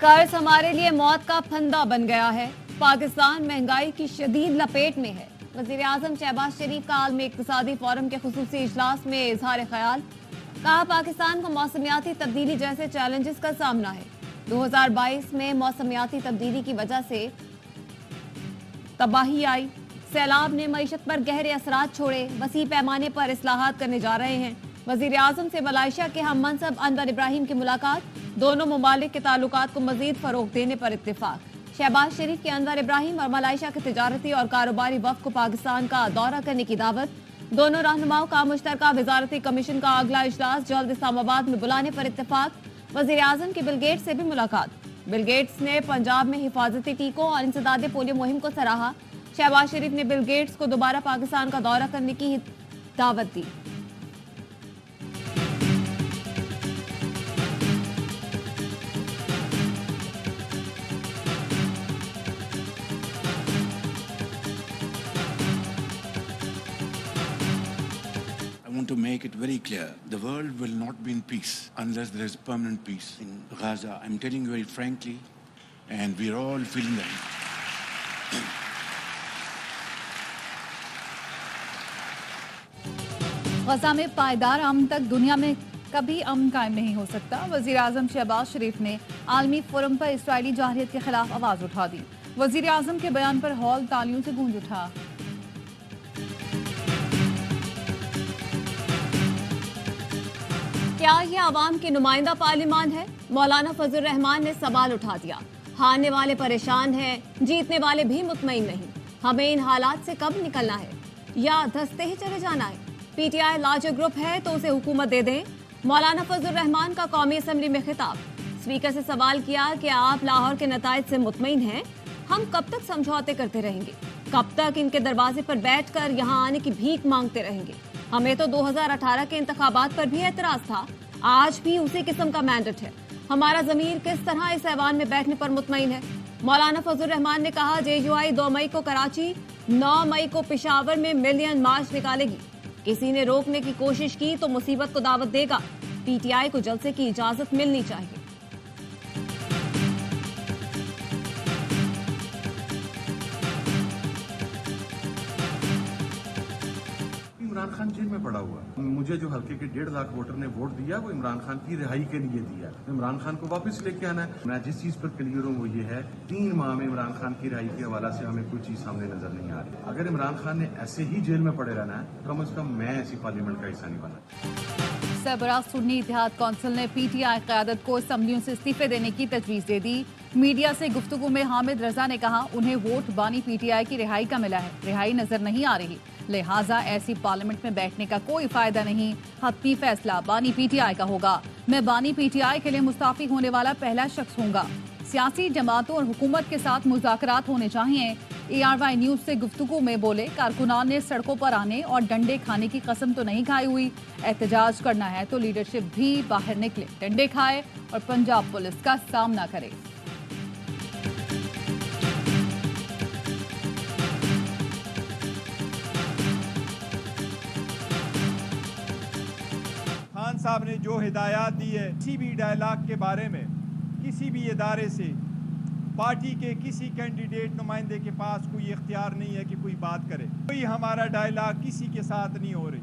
कर्ज हमारे लिए मौत का फंदा बन गया है। पाकिस्तान महंगाई की शदीद लपेट में है। वज़ीर-ए-आज़म शहबाज शरीफ का आलमी इक़्तिसादी फोरम के खुसूसी इजलास में इज़हार ख्याल। कहा, पाकिस्तान को मौसमियाती तब्दीली जैसे चैलेंजेस का सामना है। 2022 में मौसमियाती तब्दीली की वजह से तबाही आई। सैलाब ने मईशत पर गहरे असरात छोड़े। वसी पैमाने पर इस्लाहात करने जा रहे हैं। वज़ीर-ए-आज़म से मलाइशिया के हम मनसब अनवर इब्राहिम की मुलाकात। दोनों ममालिक के ताल्लुकात को मजीद फरोग देने पर इत्तेफाक। शहबाज शरीफ के अनवर इब्राहिम और मलाइशिया के तिजारती और कारोबारी वफ़द को पाकिस्तान का दौरा करने की दावत। दोनों रहनुमाओं का मुश्तरका वज़ारती कमीशन का अगला इजलास जल्द इस्लामाबाद में बुलाने पर इत्तेफाक। वज़ीर-ए-आज़म की बिल गेट्स से भी मुलाकात। बिल गेट्स ने पंजाब में हिफाजती टीकों और इंसदादे पोलियो मुहिम को सराहा। शहबाज शरीफ ने बिल गेट्स को दोबारा पाकिस्तान का दौरा करने की दावत दी। I want to make it very clear, the world will not be in peace unless there is permanent peace in Gaza. I'm telling you very frankly, and we're all feeling that. गजा में पायदार अमन तक दुनिया में कभी अमन कायम नहीं हो सकता। वज़ीर-ए-आज़म शहबाज शरीफ ने आलमी फोरम पर इसराइली जाहिलियत के खिलाफ आवाज उठा दी। वज़ीर-ए-आज़म के बयान पर हॉल तालियों से गूंज उठा। क्या ये आवाम की नुमाइंदा पार्लिमान है? मौलाना फजल रहमान ने सवाल उठा दिया। हारने वाले परेशान हैं, जीतने वाले भी मुतमईन नहीं। हमें इन हालात से कब निकलना है या धंसते ही चले जाना है? पीटीआई लार्जर ग्रुप है तो उसे हुकूमत दे दें। मौलाना फजल रहमान का कौमी असम्बली में खिताब। स्पीकर से सवाल किया कि आप लाहौर के नताइज से मुतमईन हैं? हम कब तक समझौते करते रहेंगे? कब तक इनके दरवाजे पर बैठकर यहाँ आने की भीख मांगते रहेंगे? हमें तो 2018 के इंतखाबात पर भी एतराज था। आज भी उसी किस्म का मैंडेट है। हमारा ज़मीर किस तरह इस ऐवान में बैठने पर मुतमईन है? मौलाना फजल रहमान ने कहा, जेयूआई 2 मई को कराची, 9 मई को पेशावर में मिलियन मार्च निकालेगी। किसी ने रोकने की कोशिश की तो मुसीबत को दावत देगा। पीटीआई को जलसे की इजाजत मिलनी चाहिए। इमरान खान जेल में पड़ा हुआ है। मुझे जो हल्के के 1.5 लाख वोटर ने वोट दिया वो इमरान खान की रिहाई के लिए दिया। इमरान खान को वापस लेके आना है। मैं जिस चीज पर क्लियर हूँ वो ये है, 3 माह में इमरान खान की रिहाई के हवाला से हमें कोई चीज सामने नजर नहीं आ रही। अगर इमरान खान ने ऐसे ही जेल में पड़े रहना है तो कम से कम मैं ऐसी पार्लियामेंट का हिस्सा नहीं बना। सरबराह सुन्नी इत्तेहाद कौंसिल ने पीटीआई क़यादत को असम्बलियों से इस्तीफे देने की तजवीज़ दे दी। मीडिया से गुफ्तगू में हामिद रजा ने कहा, उन्हें वोट बानी पीटीआई की रिहाई का मिला है, रिहाई नजर नहीं आ रही, लिहाजा ऐसी पार्लियामेंट में बैठने का कोई फायदा नहीं। हतमी फैसला बानी पीटीआई का होगा। मैं बानी पीटीआई के लिए मुस्ताफी होने वाला पहला शख्स होऊंगा। सियासी जमातों और हुकूमत के साथ मुज़ाकरात होने चाहिए। ARY न्यूज से गुफ्तगू में बोले, कारकुनान ने सड़कों पर आने और डंडे खाने की कसम तो नहीं खाई हुई। एहतजाज करना है तो लीडरशिप भी बाहर निकले, डंडे खाए और पंजाब पुलिस का सामना करे। खान साहब ने जो हिदायत दी है, किसी भी डायलॉग के बारे में किसी भी इदारे से पार्टी के किसी कैंडिडेट नुमाइंदे के पास कोई इख्तियार नहीं है कि कोई बात करे। कोई हमारा डायलॉग किसी के साथ नहीं हो रही।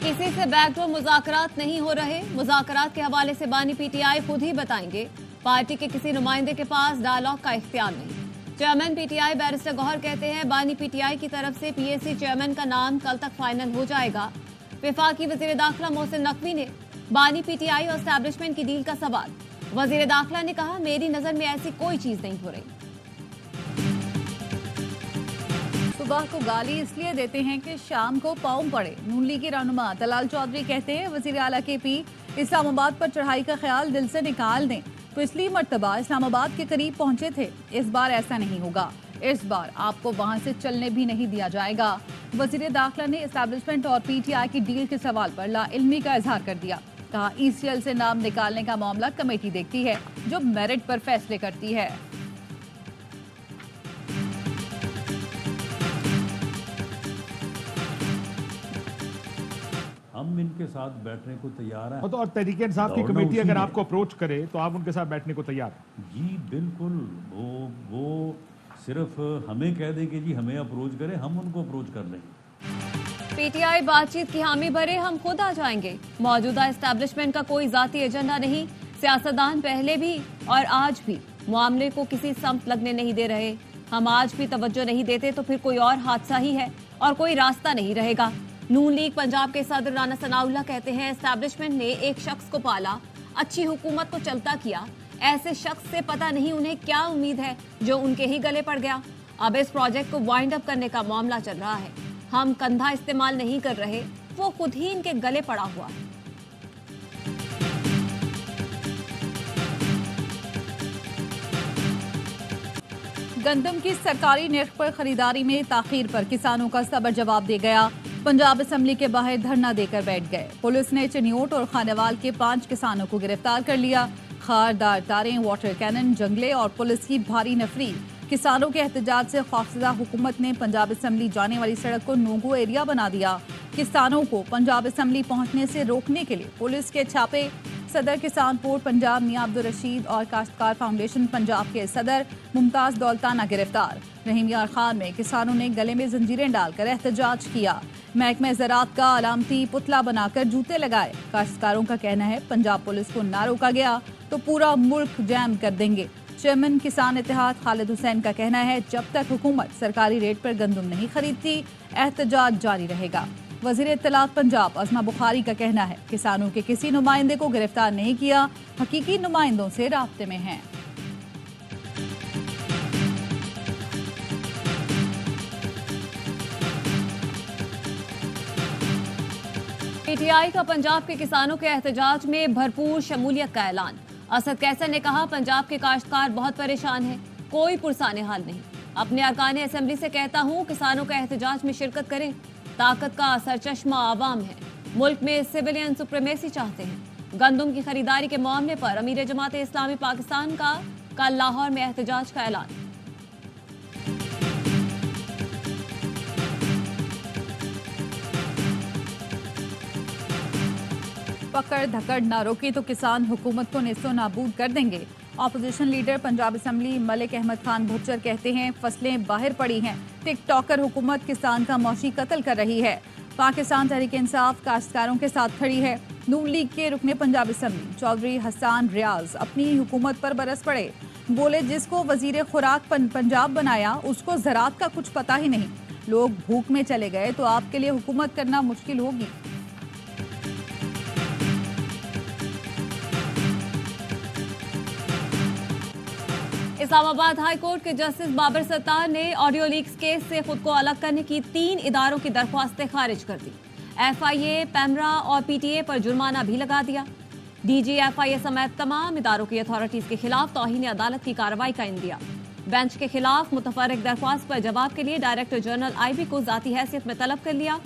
किसी से बैकडोर मुज़ाकरात नहीं हो रहे। मुज़ाकरात के हवाले से बानी पीटीआई खुद ही बताएंगे। पार्टी के किसी नुमाइंदे के पास डायलॉग का इख्तियार नहीं। चेयरमैन पीटीआई बैरिस्टर गौहर कहते हैं, बानी पीटीआई की तरफ से PAC चेयरमैन का नाम कल तक फाइनल हो जाएगा। वफाकी वज़ीर दाखिला मोहसिन नकवी ने बानी पीटीआई और एस्टैब्लिशमेंट की डील का सवाल। वज़ीर दाखिला ने कहा, मेरी नजर में ऐसी कोई चीज नहीं हो रही। सुबह को गाली इसलिए देते हैं कि शाम को पाँव पड़े। नून लीग के रहनुमा तलाल चौधरी कहते हैं, वज़ीर आला KP इस्लामाबाद पर चढ़ाई का ख्याल दिल से निकाल दें। पिछली मर्तबा इस्लामाबाद के करीब पहुंचे थे, इस बार ऐसा नहीं होगा। इस बार आपको वहां से चलने भी नहीं दिया जाएगा। वज़ीर दाखिला ने एस्टैब्लिशमेंट और PTI की डील के सवाल पर लाइल्मी का इजहार कर दिया। कहा, ECL से नाम निकालने का मामला कमेटी देखती है जो मेरिट पर फैसले करती है। ہم ان کے ساتھ بیٹھنے کو تیار ہیں. تو اور تحریک انصاف کی کمیٹی اگر آپ کو اپروچ کرے تو آپ ان کے ساتھ بیٹھنے کو تیار ہیں؟ جی بالکل. وہ صرف ہمیں کہہ دیں کہ جی ہمیں اپروچ کریں, ہم ان کو اپروچ کر لیں. پی ٹی آئی بات چیت کی حامی بھرے, ہم خود آ جائیں گے. موجودہ اسٹیبلشمنٹ کا کوئی ذاتی ایجنڈا نہیں. سیاستدان پہلے بھی اور آج بھی معاملے کو کسی سمت لگنے نہیں دے رہے. ہم آج بھی توجہ نہیں دیتے تو پھر کوئی اور حادثہ ہی ہے اور کوئی راستہ نہیں رہے گا. نون لیگ پنجاب کے صدر رانا ثناءاللہ کہتے ہیں اسٹیبلشمنٹ نے ایک شخص کو پالا, اچھی حکومت کو چلتا کیا. ایسے شخص سے پتہ نہیں انہیں کیا امید ہے جو ان کے ہی گلے پڑ گیا. اب اس پروجیکٹ کو وائنڈ اپ کرنے کا معاملہ چل رہا ہے. ہم کندھا استعمال نہیں کر رہے, وہ خود ہی ان کے گلے پڑا ہوا ہے. گندم کی سرکاری نرخ پر خریداری میں تاخیر پر کسانوں کا صبر جواب دے گیا. پنجاب اسمبلی کے باہر دھرنا دے کر بیٹھ گئے. پولیس نے چنیوٹ اور خانیوال کے 5 کسانوں کو گرفتار کر لیا. خاردار تاریں, واٹر کینن, جنگلے اور پولیس کی بھاری نفری. کسانوں کے احتجاج سے خوفزدہ حکومت نے پنجاب اسمبلی جانے والی سڑک کو نو گو ایریا بنا دیا. کسانوں کو پنجاب اسمبلی پہنچنے سے روکنے کے لیے پولیس کے چھاپے. صدر کسان پورٹ پنجاب میاں عبدالرشید اور کاشتکار فاؤنڈیشن پنجاب کے صدر ممتاز دولتانہ گرفتار. رحیم یار خان میں کسانوں نے گلے میں زنجیریں ڈال کر احتجاج کیا. محکمہ زراعت کا علامتی پتلا بنا کر جوتے لگائے. کاشتکاروں کا کہنا ہے پنجاب پولیس کو نہ روکا گیا تو پورا ملک جام کر دیں گے. چیئرمین کسان اتحاد خالد حسین کا کہنا ہے جب تک حکومت سرکاری ریٹ پر گندم نہیں خریدتی احتجاج جاری رہے گا. وزیر اطلاعات پنجاب عظمہ بخاری کا کہنا ہے کسانوں کے کسی نمائندے کو گرفتار نہیں کیا, حقیقی نمائندوں سے رابطے میں ہیں. پی ٹی آئی کا پنجاب کے کسانوں کے احتجاج میں بھرپور شمولیت کا اعلان. اسد کیسر نے کہا پنجاب کے کاشتکار بہت پریشان ہیں, کوئی پرسان حال نہیں. اپنے ارکان اسمبلی سے کہتا ہوں کسانوں کا احتجاج میں شرکت کریں. طاقت کا سرچشمہ عوام ہے. ملک میں سویلین سپریمیسی چاہتے ہیں. گندم کی خریداری کے معاملے پر امیر جماعت اسلامی پاکستان کا کل لاہور میں احتجاج کا اعلان. پکڑ دھکڑ نہ روکی تو کسان حکومت کو نیست و نابود کر دیں گے. Opposition leader Punjab assembly Malik Ahmad Khan بھچر کہتے ہیں فصلیں باہر پڑی ہیں, ٹک ٹاکر حکومت کسان کا معاشی قتل کر رہی ہے. پاکستان تحریک انصاف کاشتکاروں کے ساتھ کھڑی ہے. نون لیگ کے رکن پنجاب اسمبلی چودھری حسان ریاض اپنی حکومت پر برس پڑے. بولے جس کو وزیر خوراک پنجاب بنایا اس کو زراعت کا کچھ پتہ ہی نہیں. لوگ بھوک میں چلے گئے تو آپ کے لیے حکومت کرنا مشکل ہوگی. اسلام آباد ہائی کورٹ کے جسٹس بابر ستار نے آڈیو لیکس کیس سے خود کو الگ کرنے کی 3 اداروں کی درخواستیں خارج کر دی. ایف آئی اے, پیمرا اور پی ٹی اے پر جرمانہ بھی لگا دیا. ڈی جی ایف آئی اے سمیت تمام اداروں کی اتھارٹیز کے خلاف توہین عدالت کی کارروائی کا اندیا. بینچ کے خلاف متفرق درخواست پر جواب کے لیے ڈائریکٹر جنرل آئی بی کو ذاتی حیثیت میں طلب کر لیا.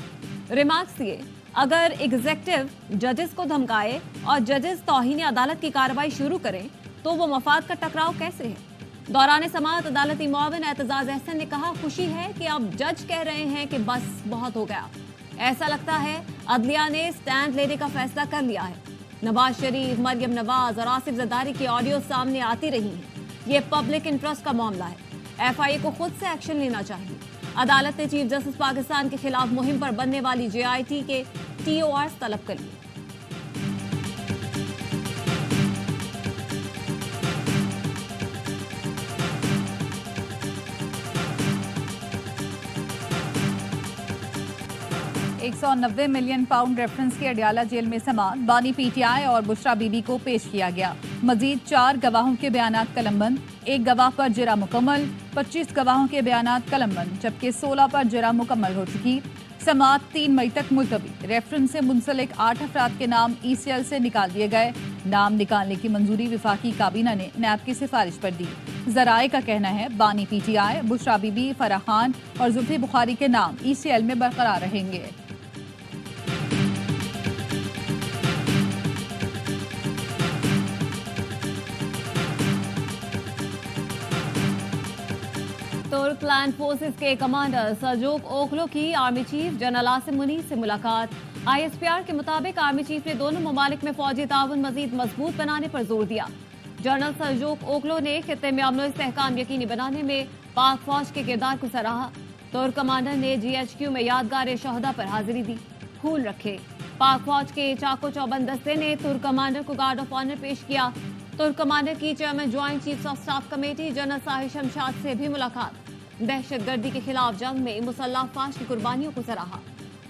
ریمارکس دیے اگر ایگزیکٹو ججز کو دھمکائے اور ججز توہین عدالت کی کارروائی شروع کریں تو وہ مفاد کا ٹکراؤ کیسے ہے. دوران سماعت عدالتی معاون اعتزاز احسن نے کہا خوشی ہے کہ اب جج کہہ رہے ہیں کہ بس بہت ہو گیا. ایسا لگتا ہے عدلیہ نے سٹینڈ لینے کا فیصلہ کر لیا ہے. نواز شریف, مریم نواز اور آصف زرداری کی آڈیو سامنے آتی رہی ہیں. یہ پبلک انٹرسٹ کا معاملہ ہے. ایف آئی اے کو خود سے ایکشن لینا چاہیے. عدالت نے چیف جسٹس پاکستان کے خلاف مہم پر بننے والی جے آئی ٹی کے ٹی او آرز طلب کر لیے. £190 ملین ریفرنس کی اڈیالہ جیل میں سماعت. بانی پی ٹی آئی اور بشرا بی بی کو پیش کیا گیا. مزید 4 گواہوں کے بیانات قلم بند. 1 گواہ پر جرا مکمل. 25 گواہوں کے بیانات قلم بند جبکہ 16 پر جرا مکمل ہو چکی. سماعت 3 مئی تک ملتوی. ریفرنس سے منسلک 8 افراد کے نام ای سی ایل سے نکال دیے گئے. نام نکالنے کی منظوری وفاقی کابینہ نے نیب کی سفارش پر دی. ذرائع کا کہنا ہے بانی P T I, Bushra be be, Farah Khan اور زلفی بخاری کے نام ای سی ایل میں برقرار رہیں گے. ترک لینڈ فورسز کے کمانڈر سلجوق اوغلو کی army chief general Asim Munir سے ملاقات. ISPR के मुताबिक आर्मी चीफ ने दोनों ममालिक में फौजी ताउन मजीद मजबूत बनाने पर जोर दिया। जनरल सरजोक ओकलो ने खित्ते में अमन इस्तेहकाम यकीनी बनाने में पाक फौज के किरदार को सराहा। तुर्क कमांडर ने GHQ में यादगार शहदा पर हाजिरी दी। फूल रखे। पाक फौज के चाको चौबंद दस्ते ने तुर्क कमांडर को गार्ड ऑफ ऑनर पेश किया। तुर्क कमांडर की chairman joint chiefs of staff committee general Sahir Shamshad से भी मुलाकात। दहशतगर्दी के खिलाफ जंग में मुसल्लह अफवाज की कुर्बानियों को सराहा।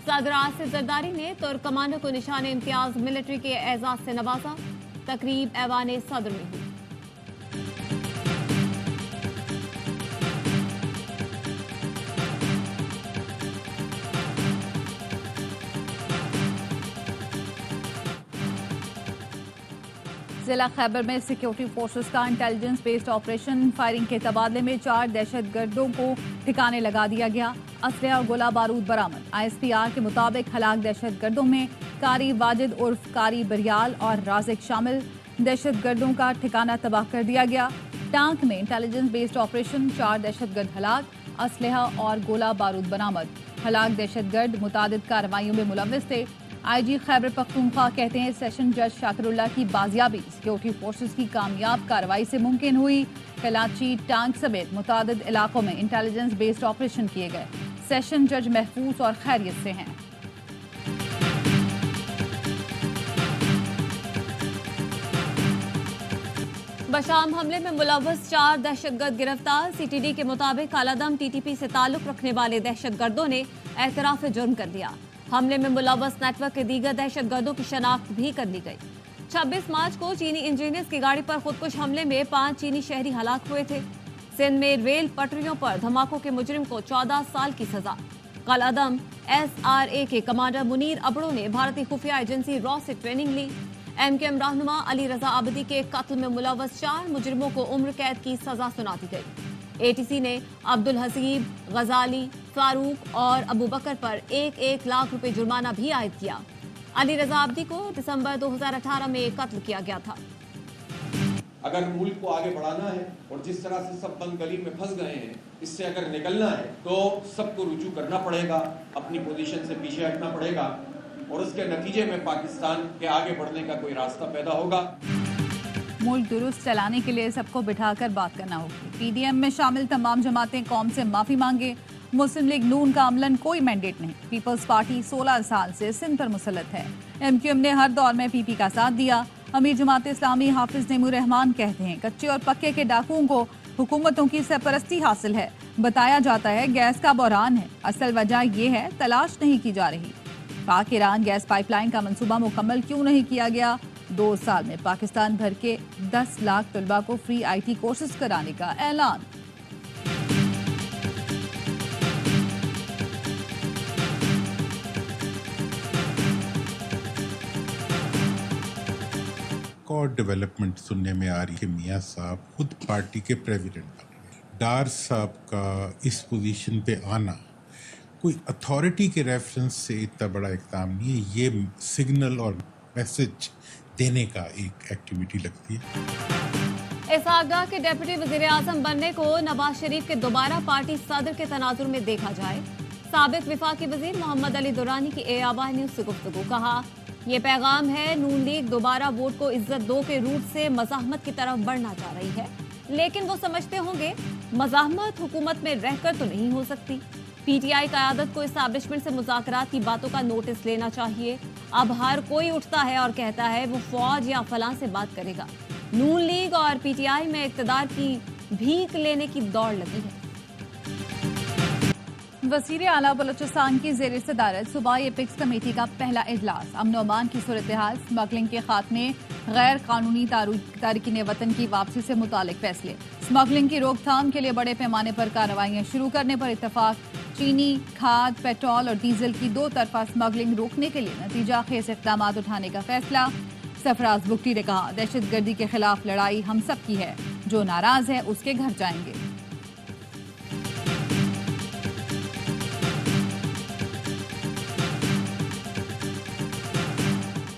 सदर आसिफ जरदारी ने तुर्क कमांडर को निशान इम्तियाज मिलिट्री के एजाज से नवाजा। तकरीब ऐवान सदर में हुई। जिला खैबर में सिक्योरिटी फोर्सेस का इंटेलिजेंस बेस्ड ऑपरेशन फायरिंग के तबादले में 4 दहशतगर्दों को ठिकाने लगा दिया गया। असलहा और गोला बारूद बरामद। ISPR के मुताबिक हलाक दहशतगर्दों में कारी वाजिद उर्फ कारी बरियाल और राजिक शामिल। दहशतगर्दों का ठिकाना तबाह कर दिया गया। टांक में इंटेलिजेंस बेस्ड ऑपरेशन 4 दहशतगर्द हलाक, असलहा और गोला बारूद बरामद। हलाक दहशतगर्द मुतादिद कार्रवाइयों में मुलव्विस थे। IG खैबर पख्तूनख्वा कहते हैं सेशन जज शाकिरुल्लाह की बाजियाबी सिक्योरिटी फोर्सेस की कामयाब कार्रवाई से मुमकिन हुई। कराची टांक समेत मुतादिद इलाकों में इंटेलिजेंस बेस्ड ऑपरेशन किए गए। सेशन जज महफूज और खैरियत से हैं। बशाम हमले में मुलव्वस 4 दहशतगर्द गिरफ्तार। CTD के मुताबिक कालादम TTP से ताल्लुक रखने वाले दहशतगर्दों ने एतराफ जुर्म कर दिया। हमले में मुलव्वस नेटवर्क के दीगर दहशतगर्दों की शनाख्त भी कर ली गई। 26 मार्च को चीनी इंजीनियर्स की गाड़ी पर खुदकुश हमले में 5 चीनी शहरी हलाक हुए थे। सिंध में रेल पटरियों पर धमाकों के मुजरिम को 14 साल की सजा। कालादम SRA के कमांडर मुनीर अबड़ो ने भारतीय खुफिया एजेंसी रॉ से ट्रेनिंग ली। MKM रहनुमा अली रजा आबदी के कत्ल में मुलव्वस 4 मुजरिमों को उम्र कैद की सजा सुना दी गई। ATC ने अब्दुल हसीब, गजाली, फारूक और अबू बकर पर 1-1 लाख रुपए जुर्माना भी आयद किया। अली रजा आबदी को दिसंबर 2018 में कत्ल किया गया था। अगर मुल्क को आगे बढ़ाना है और जिस तरह से सब बंद गली में फंस गए हैं, इससे अगर निकलना है तो सबको रुजू करना पड़ेगा, अपनी पोजीशन से पीछे हटना पड़ेगा और उसके नतीजे में पाकिस्तान के आगे बढ़ने का कोई रास्ता पैदा होगा। मुल्क दुरुस्त चलाने के लिए सबको बिठाकर बात करना होगी। PDM में शामिल तमाम जमातें कौम से माफी मांगे। मुस्लिम लीग नून का अमलन कोई मैंडेट नहीं। पीपल्स पार्टी 16 साल से सिंध पर मुसल्लत है। MQM ने हर दौर में PP का साथ दिया। अमीर जमात इस्लामी हाफिज नेमूर रहमान कहते हैं कच्चे और पक्के के डाकुओं को हुकूमतों की सरपरस्ती हासिल है। बताया जाता है गैस का बहरान है। असल वजह ये है तलाश नहीं की जा रही। पाक ईरान गैस पाइपलाइन का मंसूबा मुकम्मल क्यों नहीं किया गया? 2 साल में पाकिस्तान भर के 10 लाख तलबा को फ्री IT कोर्सेज कराने का ऐलान। और डेवलपमेंट सुनने में आ रही है। मियां साहब खुद पार्टी के प्रेसिडेंट बन गए। डार साहब का इस पोजीशन पे आना कोई अथॉरिटी के रेफरेंस से इतना बड़ा इक़दाम नहीं है। ये सिग्नल और मैसेज देने का एक एक्टिविटी लगती है। इसहाक़ के डिप्टी वज़ीर आज़म बनने को नवाज शरीफ के दोबारा पार्टी सदर के तनाजुर में देखा जाए। साबिक विफाकी वज़ीर मोहम्मद अली दुरानी की AABA न्यूज़ से गुफ्तगू। कहा ये पैगाम है नून लीग दोबारा वोट को इज्जत दो के रूट से मज़ाहमत की तरफ बढ़ना चाह रही है, लेकिन वो समझते होंगे मज़ाहमत हुकूमत में रहकर तो नहीं हो सकती। PTI क़यादत को इस्टेब्लिशमेंट से मुज़ाकरात की बातों का नोटिस लेना चाहिए। अब हर कोई उठता है और कहता है वो फौज या फलां से बात करेगा। नून लीग और PTI में इक़्तिदार की भीख लेने की दौड़ लगी है। वज़ीर आला बलूचिस्तान की ज़ेर सदारत सूबाई एपिक्स कमेटी का पहला इजलास। अमन और अमान की सूरत हाल, स्मगलिंग के खात्मे, गैर कानूनी तारकीन वतन की वापसी से मुतालिक फैसले, स्मगलिंग की रोकथाम के लिए बड़े पैमाने पर कार्रवाइयाँ शुरू करने पर इत्तफाक। चीनी, खाद, पेट्रोल और डीजल की 2 तरफा स्मगलिंग रोकने के लिए नतीजा खेज इक़दाम उठाने का फैसला। सरफराज बुगटी ने कहा दहशतगर्दी के खिलाफ लड़ाई हम सब की है, जो नाराज है उसके घर जाएंगे।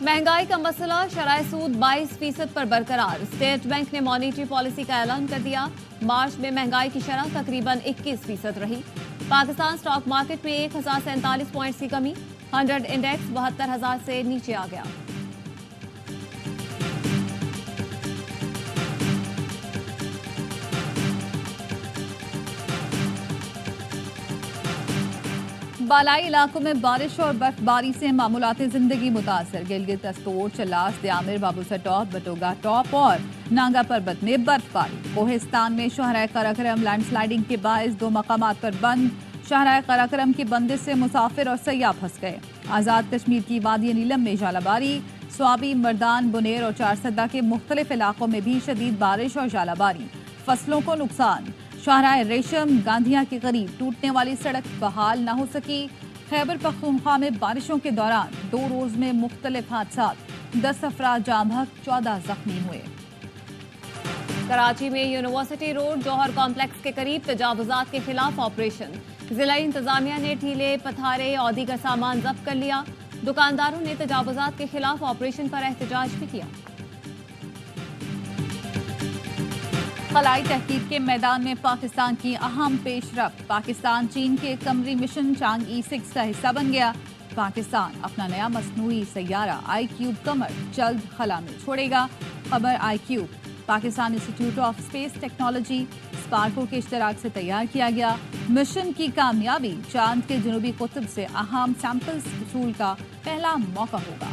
महंगाई का मसला शराय सूद 22% पर बरकरार। स्टेट बैंक ने मॉनेटरी पॉलिसी का ऐलान कर दिया। मार्च में महंगाई की शरह तकरीबन 21% रही। पाकिस्तान स्टॉक मार्केट में 1047 पॉइंट्स की कमी। 100 इंडेक्स 72,000 से नीचे आ गया। बालाई इलाकों में बारिश और बर्फबारी से मामूलाती जिंदगी मुतासर। गिलगित दस्तोर, चलास, द्यामिर, बाबूसर टॉप, बटोगा टॉप और नांगा पर्वत में बर्फबारी। कोहिस्तान में शाहराह कराकरम लैंडस्लाइडिंग के बायस 2 मकामात पर बंद। शाहराह कराकरम की बंदिश से मुसाफिर और सयाह फंस गए। आज़ाद कश्मीर की वादी नीलम में जालाबारी। स्वाबी, मर्दान, बुनेर और चारसदा के मुख्तलिफ इलाकों में भी शदीद बारिश और जालाबारी। फसलों को नुकसान। शाहराह रेशम, गांधिया के करीब टूटने वाली सड़क बहाल न हो सकी। खैबर पख्तूनख्वा में बारिशों के दौरान 2 रोज में मुख्तलिफ हादसा, 10 अफराद जाँ बहक, 14 जख्मी हुए। कराची में यूनिवर्सिटी रोड जौहर कॉम्प्लेक्स के करीब तजावुजात के खिलाफ ऑपरेशन। जिला इंतजामिया ने ठीले, पथारे और दीगर सामान जब्त कर लिया। दुकानदारों ने तजावुजात के खिलाफ ऑपरेशन पर एहतजाज भी किया। खलाई तहकीक के मैदान में पाकिस्तान की अहम पेशरफ्त। पाकिस्तान चीन के कमरी मिशन चांग-ई 6 का हिस्सा बन गया। पाकिस्तान अपना नया मसनूई सैयारा iCube कमर जल्द खला में छोड़ेगा। खबर iCube Pakistan institute of space technology Sparco के इश्तराक से तैयार किया गया। मिशन की कामयाबी चांद के जनूबी कुतुब से अहम सैंपल्स वसूल का पहला मौका होगा।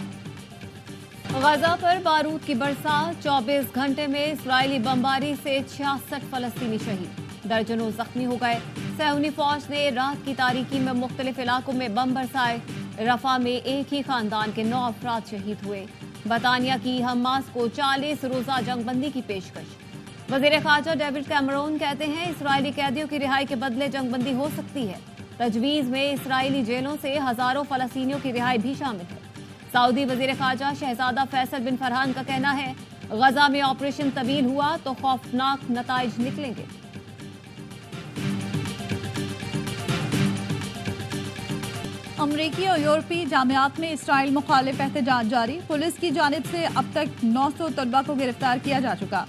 गजा पर बारूद की बरसात। 24 घंटे में इस्राएली बमबारी से 66 फलस्तीनी शहीद, दर्जनों जख्मी हो गए। सहूनी फौज ने रात की तारीकी में मुख्तलिफ इलाकों में बम बरसाए। रफा में एक ही खानदान के 9 अफराद शहीद हुए। बरतानिया की हमास को 40 रोजा जंगबंदी की पेशकश। वजीर खारजा डेविड कैमरून कहते हैं इस्राएली कैदियों की रिहाई के बदले जंगबंदी हो सकती है। तजवीज़ में इस्राएली जेलों से हजारों फलस्तीनियों की रिहाई भी शामिल है। सऊदी वजीर खारजा शहजादा फैसल बिन फरहान का कहना है गजा में ऑपरेशन तवील हुआ तो खौफनाक नताइज निकलेंगे। अमरीकी और यूरोपीय जामियात में इसराइल मुखालिफ एहतजाज जारी। पुलिस की जानिब से अब तक 900 तलबा को गिरफ्तार किया जा चुका।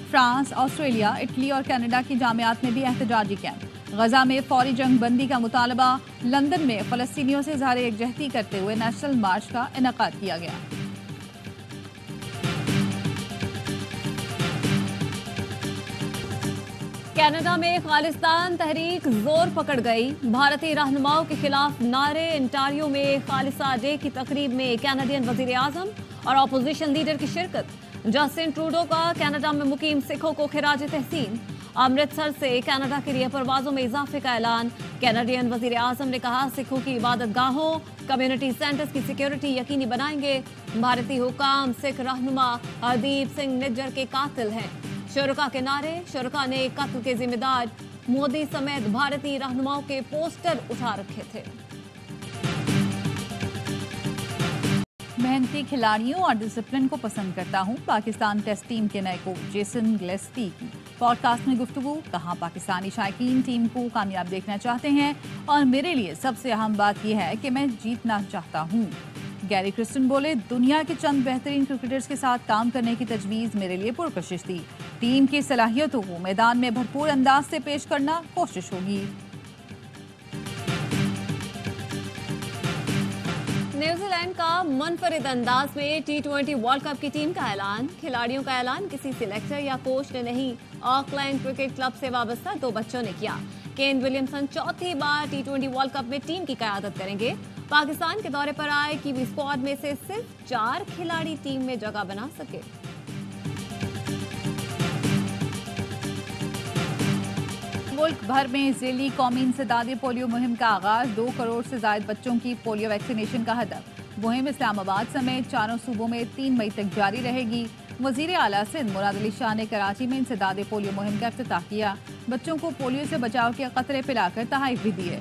फ्रांस, ऑस्ट्रेलिया, इटली और कनाडा की जामियात में भी एहतजाजी कैंप। गजा में फौरी जंग बंदी का मुतालबा। लंदन में फलस्तीनियों से इज़हार यकजहती करते हुए नेशनल मार्च का इनेकाद किया गया। कनाडा में खालिस्तान तहरीक जोर पकड़ गई। भारतीय रहनुमाओं के खिलाफ नारे। इंटारियो में खालिसा डे की तकरीब में कैनेडियन वजीर आजम और अपोजिशन लीडर की शिरकत। जस्टिन ट्रूडो का कनाडा में मुकीम सिखों को खिराज तहसीन। अमृतसर से कनाडा के लिए परवाजों में इजाफे का ऐलान। कैनेडियन वजीर आजम ने कहा सिखों की इबादत गाहों, कम्युनिटी सेंटर्स की सिक्योरिटी यकीनी बनाएंगे। भारतीय हुकाम सिख रहनुमा हरदीप सिंह निज्जर के कातिल हैं। शुरका के नारे। शुरका ने कत्ल के जिम्मेदार मोदी समेत भारतीय रहनुमाओं के पोस्टर उठा रखे थे। मेहनती खिलाड़ियों और डिसिप्लिन को पसंद करता हूं। पाकिस्तान टेस्ट टीम के नए कोच जेसन गिलेस्पी की पॉडकास्ट में गुफ्तगू। कहा पाकिस्तानी शायकीन टीम को कामयाब देखना चाहते हैं और मेरे लिए सबसे अहम बात यह है कि मैं जीतना चाहता हूं। गैरी क्रिस्टन बोले दुनिया के चंद बेहतरीन क्रिकेटर्स के साथ काम करने की तजवीज़ मेरे लिए पुरकशिश थी। टीम की सलाहियतों को मैदान में भरपूर अंदाज से पेश करना कोशिश होगी। न्यूजीलैंड का मुनफरिद अंदाज में T20 वर्ल्ड कप की टीम का ऐलान। खिलाड़ियों का ऐलान किसी सिलेक्टर या कोच ने नहीं, ऑकलैंड क्रिकेट क्लब से वाबस्ता 2 बच्चों ने किया। केन विलियमसन चौथी बार T20 वर्ल्ड कप में टीम की क़यादत करेंगे। पाकिस्तान के दौरे पर आए कीवी स्क्वाड में से सिर्फ 4 खिलाड़ी टीम में जगह बना सके। मुल्क भर में ज़िली कौमी इंसदादी पोलियो मुहिम का आगाज। 2 करोड़ से ज्यादा बच्चों की पोलियो वैक्सीनेशन का हदफ। मुहिम इस्लामाबाद समेत 4 सूबों में 3 मई तक जारी रहेगी। वजीर आला सिंध मुराद अली शाह ने कराची में इंसदादी पोलियो मुहिम का इफ्तिताह किया। बच्चों को पोलियो से बचाव के कतरे पिलाकर तहाइफ भी दिए।